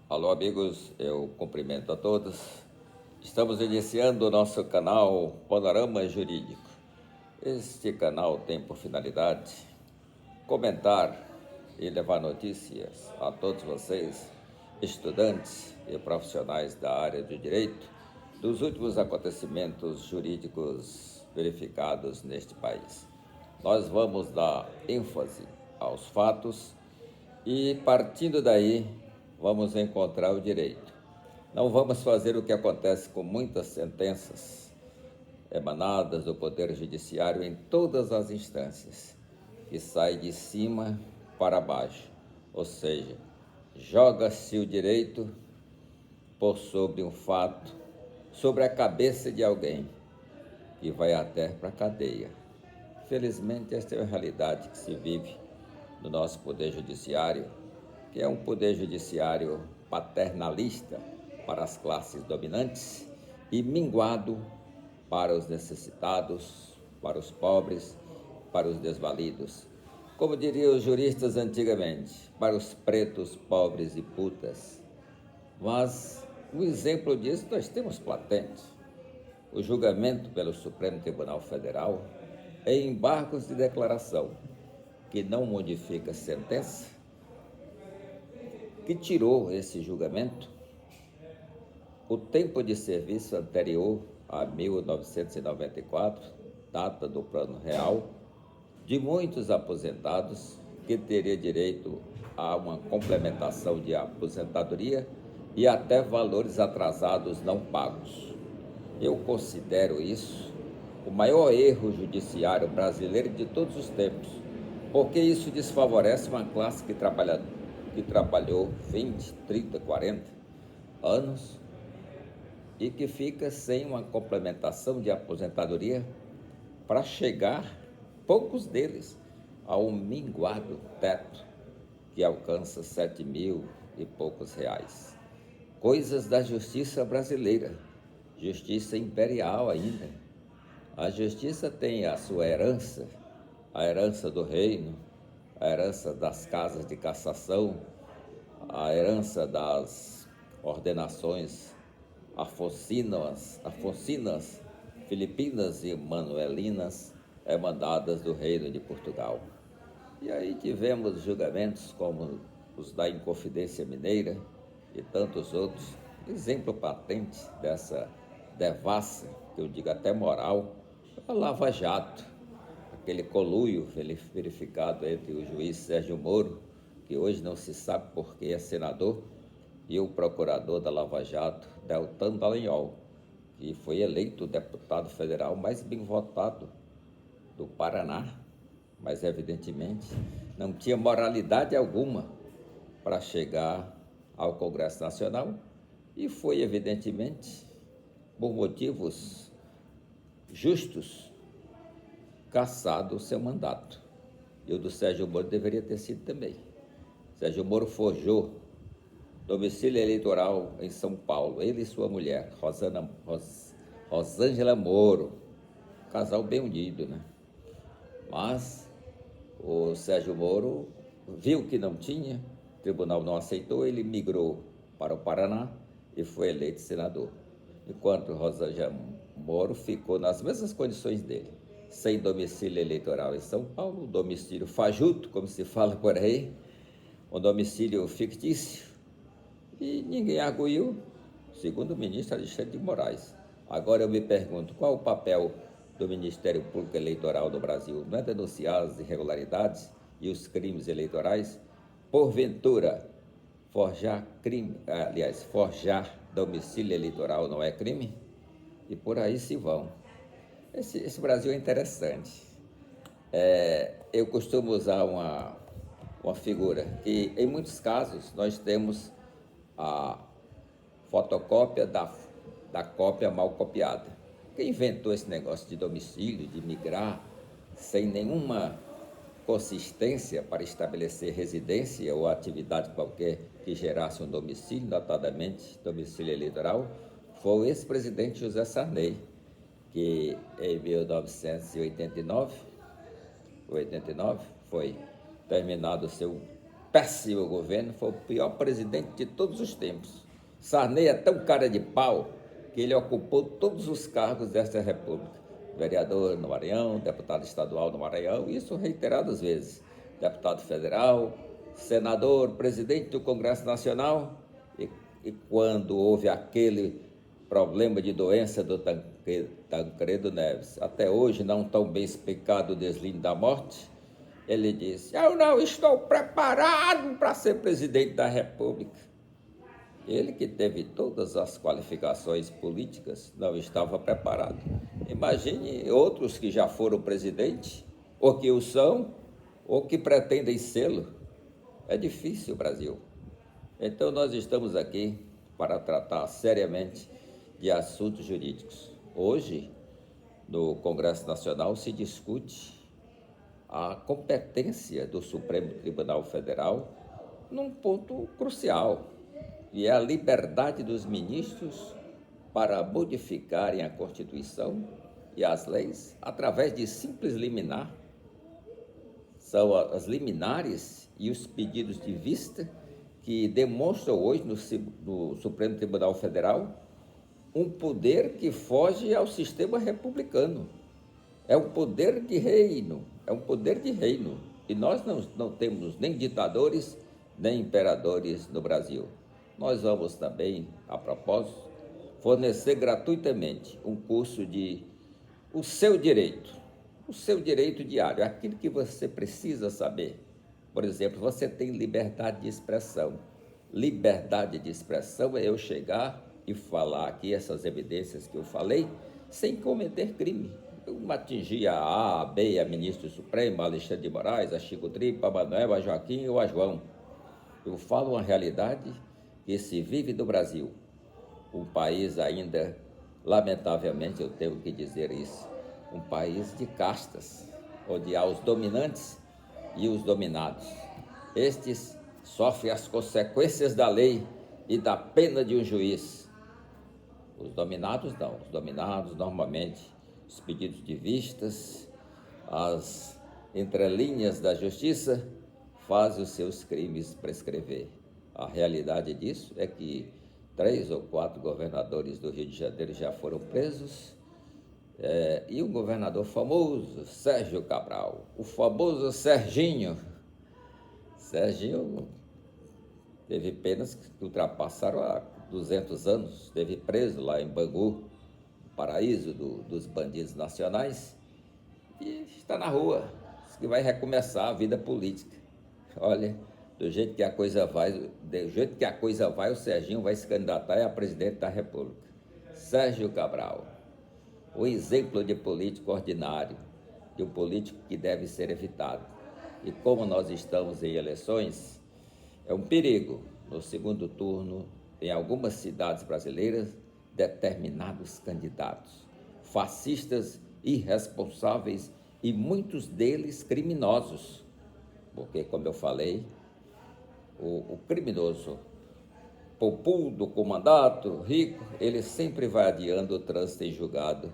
Alô, amigos, eu cumprimento a todos. Estamos iniciando o nosso canal Panorama Jurídico. Este canal tem por finalidade comentar e levar notícias a todos vocês, estudantes e profissionais da área do direito, dos últimos acontecimentos jurídicos verificados neste país. Nós vamos dar ênfase aos fatos e, partindo daí, vamos encontrar o direito. Não vamos fazer o que acontece com muitas sentenças emanadas do Poder Judiciário em todas as instâncias, que sai de cima para baixo, ou seja, joga-se o direito por sobre um fato, sobre a cabeça de alguém, que vai até para a cadeia. Felizmente, esta é a realidade que se vive no nosso Poder Judiciário, que é um Poder Judiciário paternalista para as classes dominantes e minguado para os necessitados, para os pobres, para os desvalidos. Como diriam os juristas antigamente, para os pretos, pobres e putas. Mas um exemplo disso nós temos patente. O julgamento pelo Supremo Tribunal Federal é embargos de declaração, que não modifica a sentença, que tirou esse julgamento o tempo de serviço anterior a 1994, data do Plano Real, de muitos aposentados que teria direito a uma complementação de aposentadoria e até valores atrasados não pagos. Eu considero isso o maior erro judiciário brasileiro de todos os tempos, porque isso desfavorece uma classe que trabalhou 20, 30, 40 anos e que fica sem uma complementação de aposentadoria para chegar, poucos deles, a um minguado teto que alcança 7 mil e poucos reais. Coisas da justiça brasileira, justiça imperial ainda. A justiça tem a sua herança, a herança do reino, a herança das casas de cassação, a herança das ordenações afonsinas, filipinas e manuelinas emandadas do Reino de Portugal. E aí tivemos julgamentos como os da Inconfidência Mineira e tantos outros, exemplo patente dessa devassa, que eu digo até moral, a Lava Jato, aquele conluio verificado entre o juiz Sérgio Moro, que hoje não se sabe por que é senador, e o procurador da Lava Jato, Deltan Dallagnol, que foi eleito o deputado federal mais bem votado do Paraná, mas evidentemente não tinha moralidade alguma para chegar ao Congresso Nacional e foi evidentemente, por motivos justos, cassado o seu mandato. E o do Sérgio Moro deveria ter sido também. Sérgio Moro forjou domicílio eleitoral em São Paulo, ele e sua mulher, Rosângela Moro, casal bem unido, né? Mas o Sérgio Moro viu que não tinha, o tribunal não aceitou, ele migrou para o Paraná e foi eleito senador. Enquanto Rosângela Moro ficou nas mesmas condições dele, sem domicílio eleitoral em São Paulo, domicílio fajuto, como se fala por aí, um domicílio fictício, e ninguém arguiu, segundo o ministro Alexandre de Moraes. Agora eu me pergunto, qual o papel do Ministério Público Eleitoral do Brasil? Não é denunciar as irregularidades e os crimes eleitorais? Porventura, forjar domicílio eleitoral não é crime? E por aí se vão. Esse Brasil é interessante. Eu costumo usar uma figura que, em muitos casos, nós temos a fotocópia da cópia mal copiada. Quem inventou esse negócio de domicílio, de migrar, sem nenhuma consistência para estabelecer residência ou atividade qualquer que gerasse um domicílio, notadamente domicílio eleitoral, foi o ex-presidente José Sarney, que em 1989 foi terminado o seu péssimo governo, foi o pior presidente de todos os tempos. Sarney é tão cara de pau que ele ocupou todos os cargos desta república. Vereador no Maranhão, deputado estadual no Maranhão, isso reiteradas vezes. Deputado federal, senador, presidente do Congresso Nacional. E quando houve aquele problema de doença do Tancredo Neves, até hoje não tão bem explicado o deslinde da morte, ele disse: eu não estou preparado para ser presidente da República. Ele, que teve todas as qualificações políticas, não estava preparado. Imagine outros que já foram presidente, ou que o são, ou que pretendem sê-lo. É difícil, Brasil. Então, nós estamos aqui para tratar seriamente de assuntos jurídicos. Hoje, no Congresso Nacional, se discute a competência do Supremo Tribunal Federal num ponto crucial, e é a liberdade dos ministros para modificarem a Constituição e as leis através de simples liminar. São as liminares e os pedidos de vista que demonstram hoje no Supremo Tribunal Federal um poder que foge ao sistema republicano. É um poder de reino, E nós não temos nem ditadores, nem imperadores no Brasil. Nós vamos também, a propósito, fornecer gratuitamente um curso de o seu direito diário, aquilo que você precisa saber. Por exemplo, você tem liberdade de expressão. Liberdade de expressão é eu chegar e falar aqui essas evidências que eu falei sem cometer crime. Eu não atingi a B, a ministro Supremo, a Alexandre de Moraes, a Chico Tripa, a Manuel, a Joaquim ou a João. Eu falo uma realidade que se vive no Brasil. Um país ainda, lamentavelmente, eu tenho que dizer isso, um país de castas, onde há os dominantes e os dominados. Estes sofrem as consequências da lei e da pena de um juiz. Os dominados não. Os dominados, normalmente, os pedidos de vistas, as entrelinhas da justiça, fazem os seus crimes prescrever. A realidade disso é que 3 ou 4 governadores do Rio de Janeiro já foram presos, e um governador famoso, Sérgio Cabral, o famoso Serginho. Serginho teve penas que ultrapassaram há 200 anos, esteve preso lá em Bangu, paraíso dos bandidos nacionais, e está na rua, diz que vai recomeçar a vida política. Olha, do jeito que a coisa vai, o Serginho vai se candidatar a presidente da República. Sérgio Cabral, o exemplo de político ordinário, de um político que deve ser evitado. E como nós estamos em eleições, é um perigo, no segundo turno, em algumas cidades brasileiras, determinados candidatos, fascistas, irresponsáveis e muitos deles criminosos. Porque, como eu falei, o criminoso popudo, com mandato, rico, ele sempre vai adiando o trânsito em julgado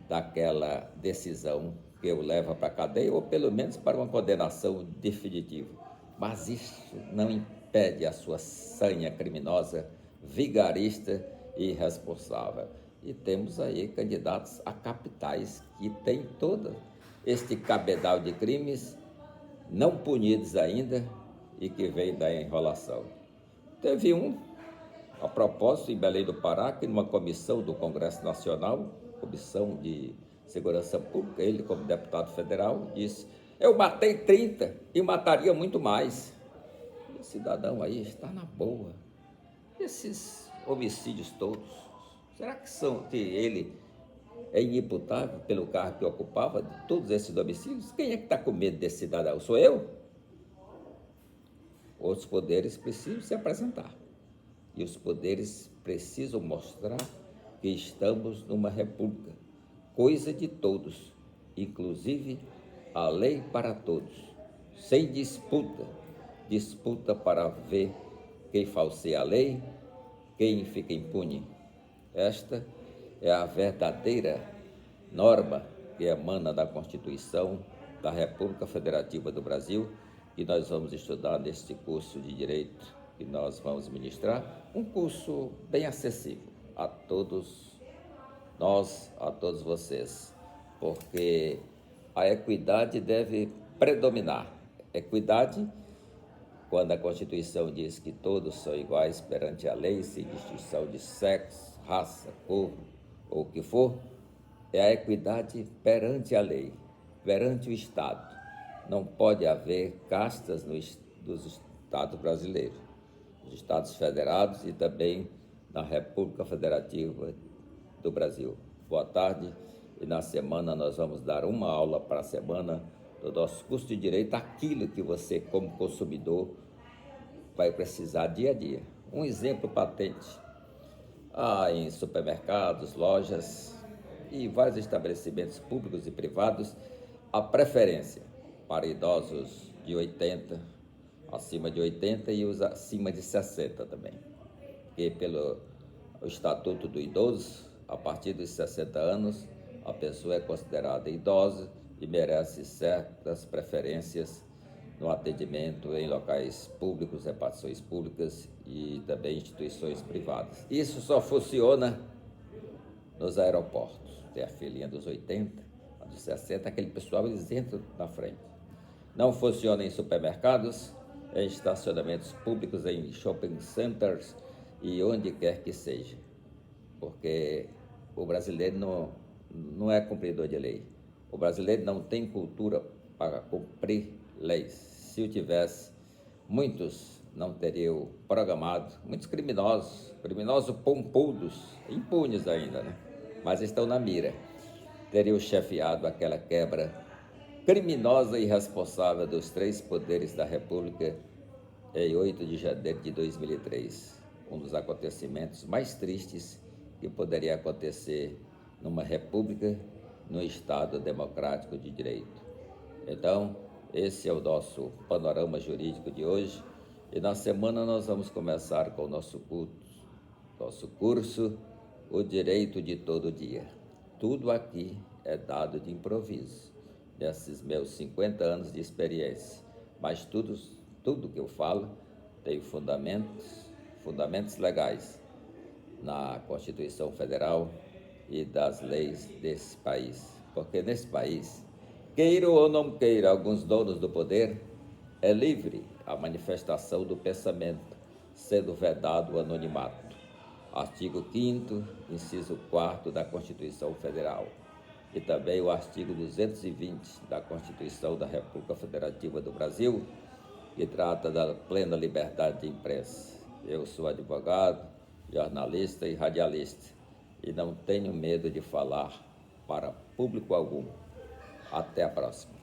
daquela decisão que o leva para a cadeia, ou pelo menos para uma condenação definitiva. Mas isso não impede a sua sanha criminosa, vigarista e irresponsável. E temos aí candidatos a capitais que têm todo este cabedal de crimes não punidos ainda e que vem da enrolação. Teve um, a propósito, em Belém do Pará, que numa comissão do Congresso Nacional, Comissão de Segurança Pública, ele como deputado federal, disse: eu matei 30 e mataria muito mais. E o cidadão aí está na boa. Esses homicídios todos, será que ele é inimputável pelo cargo que ocupava de todos esses homicídios? Quem é que está com medo desse cidadão? Sou eu? Outros poderes precisam se apresentar. E os poderes precisam mostrar que estamos numa república, coisa de todos, inclusive a lei para todos, sem disputa para ver quem falseia a lei, quem fica impune. Esta é a verdadeira norma que emana da Constituição da República Federativa do Brasil que nós vamos estudar neste curso de Direito que nós vamos ministrar, um curso bem acessível a todos nós, a todos vocês, porque a equidade deve predominar. Equidade, quando a Constituição diz que todos são iguais perante a lei, sem distinção de sexo, raça, cor ou o que for, é a equidade perante a lei, perante o Estado. Não pode haver castas dos Estados brasileiros, nos Estados Federados e também na República Federativa do Brasil. Boa tarde, e na semana nós vamos dar uma aula para a semana do nosso curso de Direito, aquilo que você, como consumidor, vai precisar dia a dia. Um exemplo patente, em supermercados, lojas e vários estabelecimentos públicos e privados, a preferência para idosos de 80, acima de 80 e os acima de 60 também. Porque pelo Estatuto do Idoso, a partir dos 60 anos, a pessoa é considerada idosa e merece certas preferências no atendimento em locais públicos, repartições públicas e também instituições privadas. Isso só funciona nos aeroportos. Tem a filinha dos 80, a dos 60, aquele pessoal, eles entram na frente. Não funciona em supermercados, em estacionamentos públicos, em shopping centers e onde quer que seja, porque o brasileiro não é cumpridor de lei. O brasileiro não tem cultura para cumprir leis. Se o tivesse, muitos não teriam programado, muitos criminosos pompudos, impunes ainda, né? Mas estão na mira, teriam chefiado aquela quebra criminosa e irresponsável dos três poderes da República em 8 de janeiro de 2003, um dos acontecimentos mais tristes que poderia acontecer numa república, num Estado democrático de direito. Então, esse é o nosso panorama jurídico de hoje, e na semana nós vamos começar com o nosso curso, O Direito de Todo Dia. Tudo aqui é dado de improviso, nesses meus 50 anos de experiência, mas tudo que eu falo tem fundamentos legais na Constituição Federal e das leis desse país, porque nesse país, queira ou não queira, alguns donos do poder, é livre a manifestação do pensamento, sendo vedado o anonimato. Artigo 5º, inciso 4º da Constituição Federal e também o artigo 220 da Constituição da República Federativa do Brasil, que trata da plena liberdade de imprensa. Eu sou advogado, jornalista e radialista e não tenho medo de falar para público algum. Até a próxima.